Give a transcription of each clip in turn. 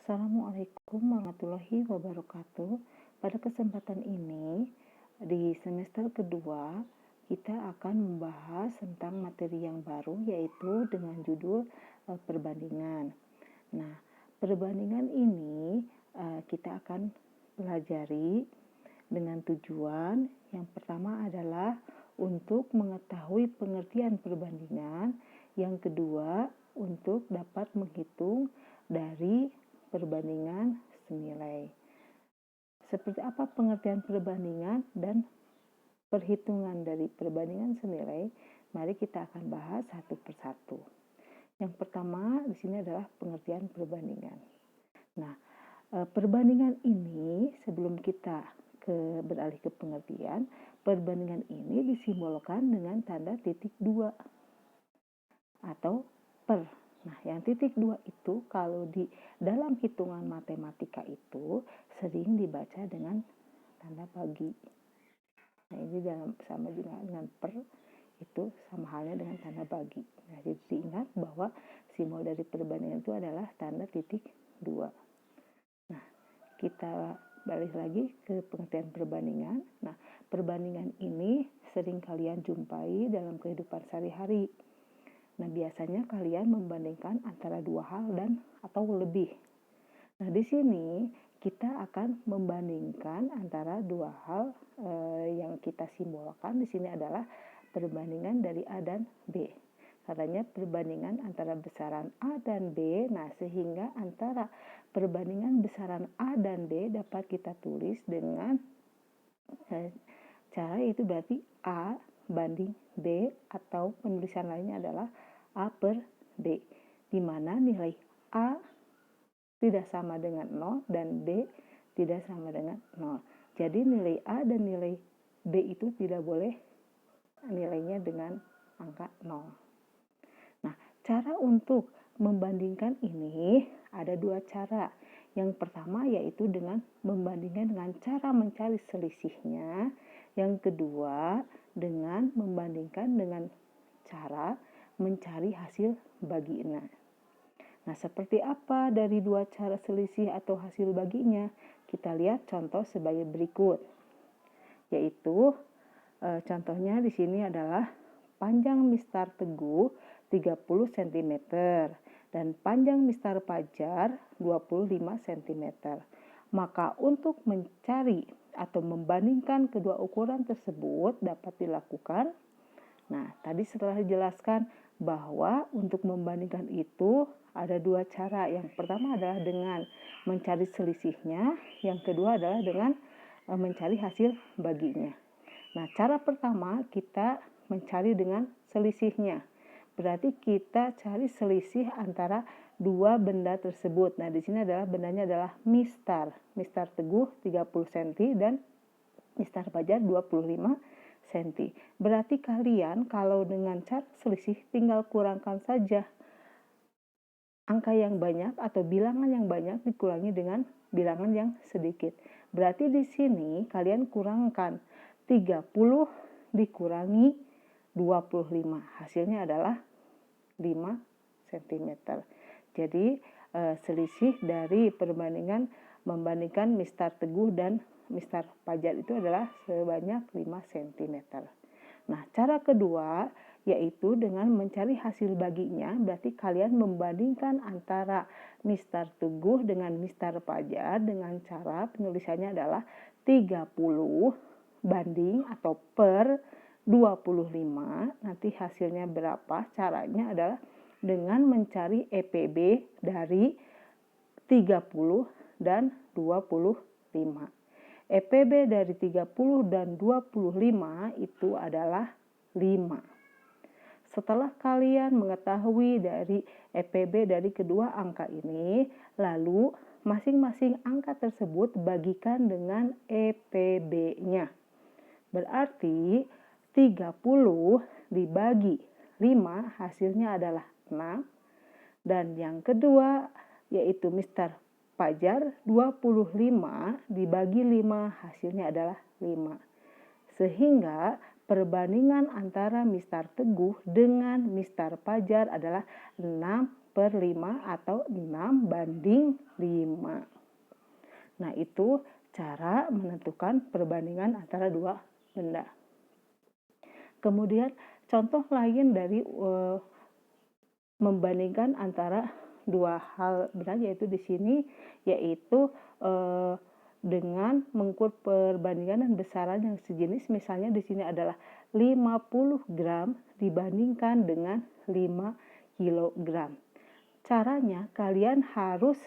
Assalamualaikum warahmatullahi wabarakatuh. Pada kesempatan ini, di semester kedua, kita akan membahas tentang materi yang baru, yaitu dengan judul perbandingan. Nah, perbandingan ini kita akan pelajari dengan tujuan yang pertama adalah untuk mengetahui pengertian perbandingan, yang kedua untuk dapat menghitung dari perbandingan senilai. Seperti apa pengertian perbandingan dan perhitungan dari perbandingan senilai? Mari kita akan bahas satu persatu. Yang pertama di sini adalah pengertian perbandingan. Nah, perbandingan ini sebelum kita beralih ke pengertian, perbandingan ini disimbolkan dengan tanda titik dua atau per. Nah, yang titik dua itu kalau di dalam hitungan matematika itu sering dibaca dengan tanda bagi. Nah, ini sama juga dengan per, itu sama halnya dengan tanda bagi. Nah, jadi diingat bahwa simbol dari perbandingan itu adalah tanda titik dua. Nah, kita balik lagi ke pengertian perbandingan. Nah, perbandingan ini sering kalian jumpai dalam kehidupan sehari-hari. Nah, biasanya kalian membandingkan antara dua hal dan atau lebih. Nah, di sini kita akan membandingkan antara dua hal yang kita simbolkan di sini adalah perbandingan dari A dan B. Katanya perbandingan antara besaran A dan B. Nah, sehingga antara perbandingan besaran A dan B dapat kita tulis dengan cara itu berarti A banding B, atau penulisan lainnya adalah A per B, di mana nilai A tidak sama dengan 0 dan B tidak sama dengan 0. Jadi nilai A dan nilai B itu tidak boleh nilainya dengan angka 0. Nah, cara untuk membandingkan ini ada dua cara. Yang pertama yaitu dengan membandingkan dengan cara mencari selisihnya. Yang kedua dengan membandingkan dengan cara mencari hasil baginya. Nah, seperti apa dari dua cara selisih atau hasil baginya? Kita lihat contoh sebagai berikut. Yaitu contohnya di sini adalah panjang mistar Teguh 30 cm dan panjang mistar Pajar 25 cm. Maka untuk mencari atau membandingkan kedua ukuran tersebut dapat dilakukan. Nah, tadi setelah dijelaskan bahwa untuk membandingkan itu ada dua cara. Yang pertama adalah dengan mencari selisihnya, yang kedua adalah dengan mencari hasil baginya. Nah, cara pertama kita mencari dengan selisihnya. Berarti kita cari selisih antara dua benda tersebut. Nah, di sini adalah bendanya adalah mistar. Mistar Teguh 30 cm dan mistar Pajar 25 cm. Berarti kalian kalau dengan cara selisih tinggal kurangkan saja angka yang banyak atau bilangan yang banyak dikurangi dengan bilangan yang sedikit. Berarti di sini kalian kurangkan 30 dikurangi 25. Hasilnya adalah 5 cm. Jadi selisih dari perbandingan membandingkan mistar Teguh dan mistar Pajar itu adalah sebanyak 5 cm. Nah, cara kedua yaitu dengan mencari hasil baginya. Berarti kalian membandingkan antara mistar Teguh dengan mistar Pajar dengan cara penulisannya adalah 30 banding atau per 25. Nanti hasilnya berapa? Caranya adalah dengan mencari EPB dari 30 dan 25. EPB dari 30 dan 25 itu adalah 5. Setelah kalian mengetahui dari EPB dari kedua angka ini, lalu masing-masing angka tersebut bagikan dengan EPB-nya. Berarti 30 dibagi 5 hasilnya adalah 6. Dan yang kedua yaitu mistar Pajar 25 dibagi 5 hasilnya adalah 5. Sehingga perbandingan antara mistar Teguh dengan mistar Pajar adalah 6 1/5 atau 6/5. Nah, itu cara menentukan perbandingan antara dua benda. Kemudian contoh lain dari membandingkan antara dua hal benda yaitu di sini yaitu dengan mengukur perbandingan dan besaran yang sejenis. Misalnya di sini adalah 50 gram dibandingkan dengan 5 kilogram. Caranya kalian harus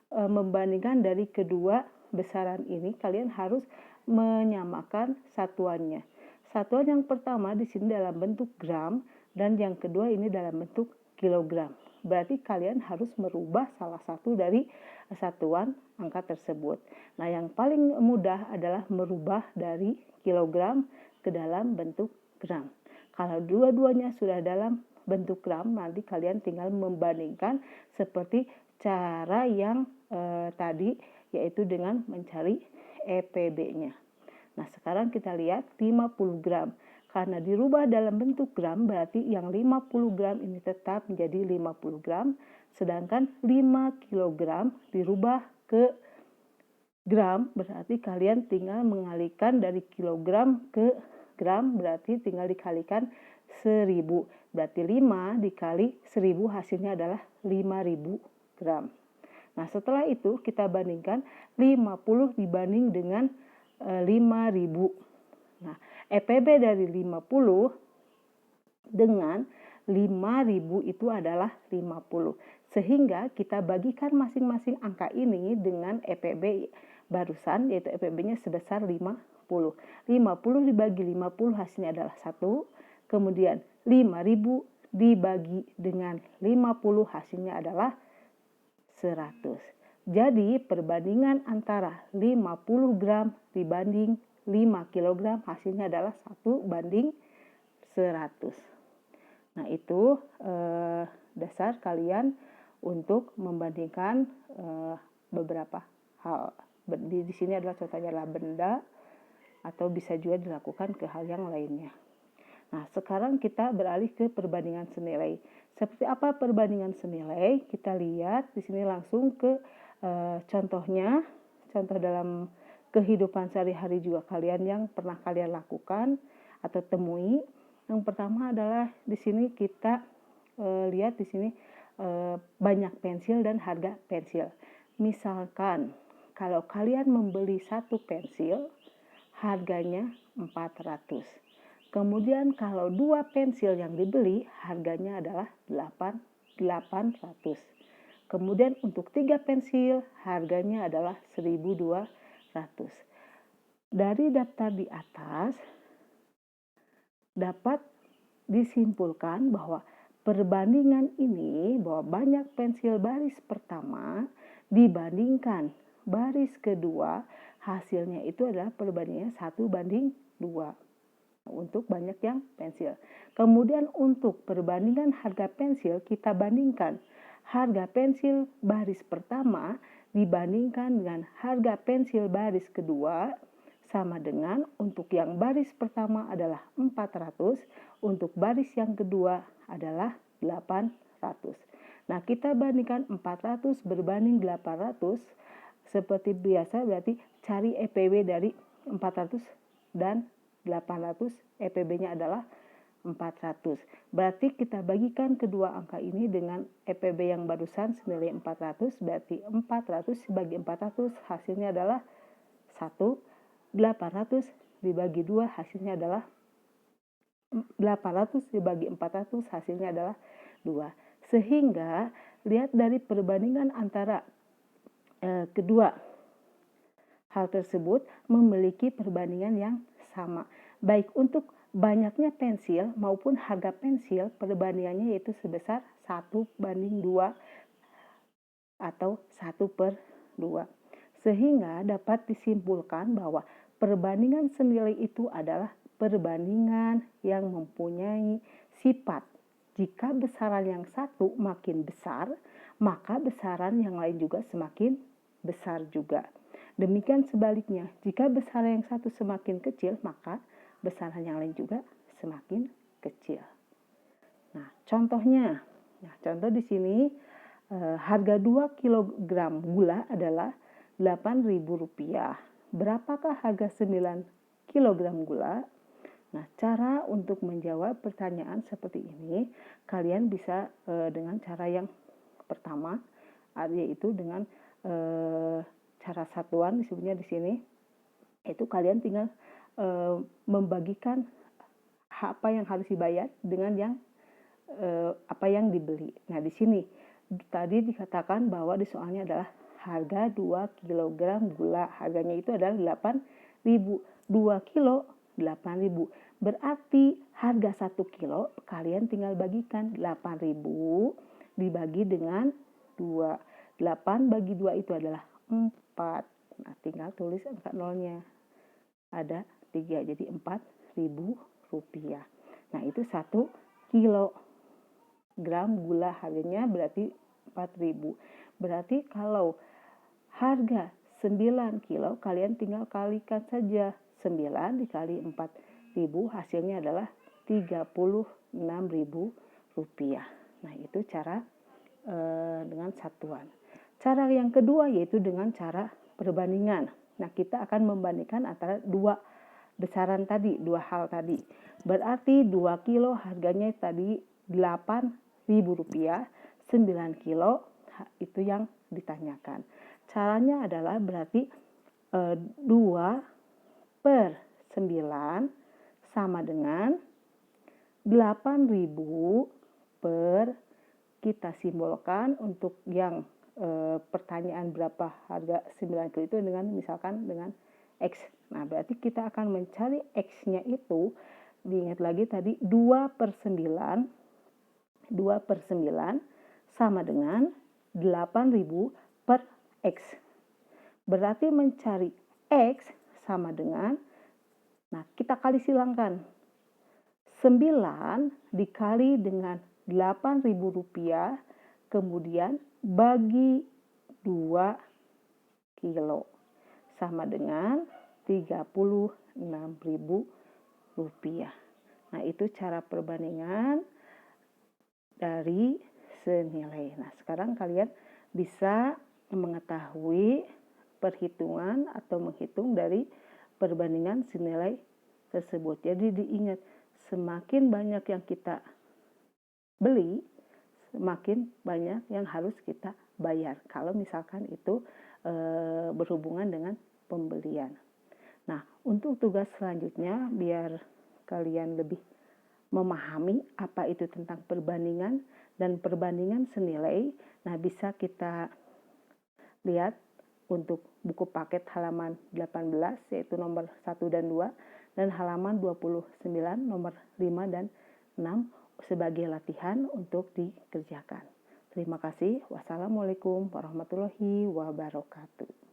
membandingkan dari kedua besaran ini, kalian harus menyamakan satuannya. Satuan yang pertama di sini dalam bentuk gram dan yang kedua ini dalam bentuk kilogram. Berarti kalian harus merubah salah satu dari satuan angka tersebut. Nah, yang paling mudah adalah merubah dari kilogram ke dalam bentuk gram. Kalau dua-duanya sudah dalam bentuk gram, nanti kalian tinggal membandingkan seperti cara yang tadi, yaitu dengan mencari EPB-nya. Nah, sekarang kita lihat 50 gram. Karena dirubah dalam bentuk gram, berarti yang 50 gram ini tetap menjadi 50 gram. Sedangkan 5 kilogram dirubah ke gram, berarti kalian tinggal mengalihkan dari kilogram ke gram, berarti tinggal dikalikan 1000. Berarti 5 dikali 1000 hasilnya adalah 5000 gram. Nah, setelah itu kita bandingkan 50 dibanding dengan 5000. Nah, EPB dari 50 dengan 5000 itu adalah 50. Sehingga kita bagikan masing-masing angka ini dengan EPB barusan, yaitu EPB-nya sebesar 50. 50 dibagi 50 hasilnya adalah 1. Kemudian 5000 dibagi dengan 50 hasilnya adalah 100. Jadi perbandingan antara 50 gram dibanding 5 kg hasilnya adalah 1/100. Nah, itu dasar kalian untuk membandingkan beberapa hal. Di sini adalah contohnya adalah benda, atau bisa juga dilakukan ke hal yang lainnya. Nah, sekarang kita beralih ke perbandingan senilai. Seperti apa perbandingan senilai? Kita lihat di sini langsung ke contohnya, contoh dalam kehidupan sehari-hari juga kalian yang pernah kalian lakukan atau temui. Yang pertama adalah di sini kita lihat di sini banyak pensil dan harga pensil. Misalkan kalau kalian membeli satu pensil harganya 400. Kemudian kalau 2 pensil yang dibeli harganya adalah 800. Kemudian untuk 3 pensil harganya adalah 1200. Dari daftar di atas dapat disimpulkan bahwa perbandingan ini, bahwa banyak pensil baris pertama dibandingkan baris kedua, hasilnya itu adalah perbandingannya 1/2 untuk banyak yang pensil. Kemudian untuk perbandingan harga pensil, kita bandingkan harga pensil baris pertama dibandingkan dengan harga pensil baris kedua, sama dengan untuk yang baris pertama adalah 400, untuk baris yang kedua adalah 800. Nah, kita bandingkan 400 berbanding 800 seperti biasa, berarti cari EPB dari 400 dan 800, EPB-nya adalah 400. Berarti kita bagikan kedua angka ini dengan EPB yang barusan senilai 400, berarti 400 dibagi 400 hasilnya adalah 1. 800 dibagi 2 hasilnya adalah 800 dibagi 400 hasilnya adalah 2. Sehingga lihat dari perbandingan antara kedua hal tersebut memiliki perbandingan yang sama. Baik untuk banyaknya pensil maupun harga pensil, perbandingannya yaitu sebesar 1/2 atau 1/2. Sehingga dapat disimpulkan bahwa perbandingan senilai itu adalah perbandingan yang mempunyai sifat. Jika besaran yang satu makin besar, maka besaran yang lain juga semakin besar juga. Demikian sebaliknya, jika besaran yang satu semakin kecil, maka besaran yang lain juga semakin kecil. Nah, contohnya, Nah, contoh di sini harga 2 kilogram gula adalah Rp8.000. Berapakah harga 9 kilogram gula? Nah, cara untuk menjawab pertanyaan seperti ini, kalian bisa dengan cara yang pertama, yaitu dengan cara satuan disebutnya di sini. Itu kalian tinggal membagikan apa yang harus dibayar dengan yang apa yang dibeli. Nah, di sini tadi dikatakan bahwa di soalnya adalah harga 2 kilogram gula. Harganya itu adalah 8.000. 2 kilo 8.000. Berarti harga 1 kilo kalian tinggal bagikan 8.000 dibagi dengan 2. 8 bagi 2 itu adalah 4. Nah, tinggal tulis angka nolnya. Ada 3, jadi Rp4.000. Nah, itu 1 kilogram gula harganya berarti 4.000. Berarti kalau harga 9 kilo kalian tinggal kalikan saja 9 dikali 4.000, hasilnya adalah Rp36.000. Nah, itu cara dengan satuan. Cara yang kedua yaitu dengan cara perbandingan. Nah, kita akan membandingkan antara dua besaran tadi, dua hal tadi. Berarti 2 kilo harganya tadi Rp8.000, 9 kilo itu yang ditanyakan. Caranya adalah berarti 2 per 9 sama dengan 8.000 per, kita simbolkan untuk yang pertanyaan berapa harga 9 kilo itu dengan misalkan dengan X. Nah, berarti kita akan mencari X-nya itu, diingat lagi tadi 2 per 9 sama dengan 8.000 per X. Berarti mencari X sama dengan, nah kita kali silangkan, 9 dikali dengan Rp8.000 kemudian bagi 2 kilo sama dengan Rp36.000. Nah, itu cara perbandingan dari senilai. Nah, sekarang kalian bisa mengetahui perhitungan atau menghitung dari perbandingan senilai tersebut. Jadi diingat, semakin banyak yang kita beli, semakin banyak yang harus kita bayar. Kalau misalkan itu berhubungan dengan pembelian. Nah, untuk tugas selanjutnya, biar kalian lebih memahami apa itu tentang perbandingan dan perbandingan senilai, nah bisa kita lihat untuk buku paket halaman 18 yaitu nomor 1 dan 2 dan halaman 29 nomor 5 dan 6 sebagai latihan untuk dikerjakan. Terima kasih. Wassalamualaikum warahmatullahi wabarakatuh.